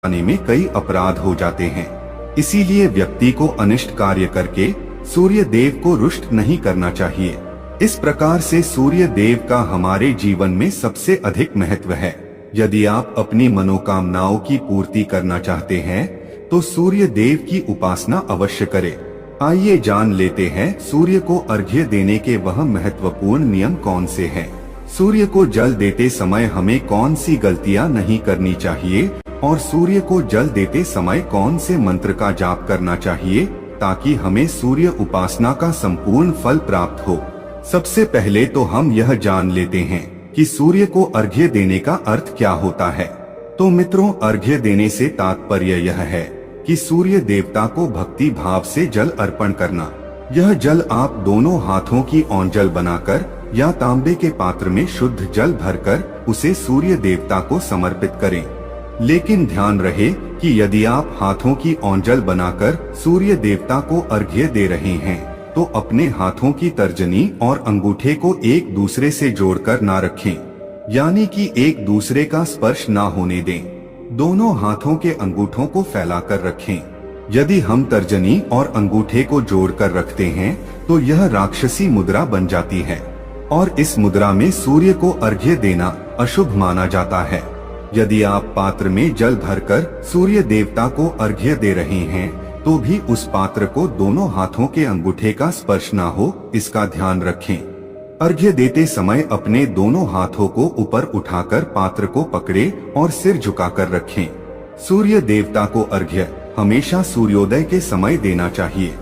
आने में कई अपराध हो जाते हैं। इसीलिए व्यक्ति को अनिष्ट कार्य करके सूर्य देव को रुष्ट नहीं करना चाहिए। इस प्रकार से सूर्य देव का हमारे जीवन में सबसे अधिक महत्व है। यदि आप अपनी मनोकामनाओं की पूर्ति करना चाहते हैं तो सूर्य देव की उपासना अवश्य करें। आइए जान लेते हैं सूर्य को अर्घ्य देने के वह महत्वपूर्ण नियम कौन से हैं। सूर्य को जल देते समय हमें कौन सी गलतियां नहीं करनी चाहिए और सूर्य को जल देते समय कौन से मंत्र का जाप करना चाहिए ताकि हमें सूर्य उपासना का संपूर्ण फल प्राप्त हो। सबसे पहले तो हम यह जान लेते हैं कि सूर्य को अर्घ्य देने का अर्थ क्या होता है। तो मित्रों, अर्घ्य देने से तात्पर्य यह है कि सूर्य देवता को भक्ति भाव से जल अर्पण करना। यह जल आप दोनों हाथों की ओंजल बनाकर या तांबे के पात्र में शुद्ध जल भरकर उसे सूर्य देवता को समर्पित करें। लेकिन ध्यान रहे कि यदि आप हाथों की ओंजल बनाकर सूर्य देवता को अर्घ्य दे रहे हैं तो अपने हाथों की तर्जनी और अंगूठे को एक दूसरे से जोड़कर ना रखें, यानी कि एक दूसरे का स्पर्श ना होने दें। दोनों हाथों के अंगूठों को फैलाकर रखें। यदि हम तर्जनी और अंगूठे को जोड़कर रखते हैं तो यह राक्षसी मुद्रा बन जाती है और इस मुद्रा में सूर्य को अर्घ्य देना अशुभ माना जाता है। यदि आप पात्र में जल भरकर सूर्य देवता को अर्घ्य दे रहे हैं तो भी उस पात्र को दोनों हाथों के अंगूठे का स्पर्श ना हो, इसका ध्यान रखें। अर्घ्य देते समय अपने दोनों हाथों को ऊपर उठाकर पात्र को पकड़े और सिर झुकाकर रखें। सूर्य देवता को अर्घ्य हमेशा सूर्योदय के समय देना चाहिए।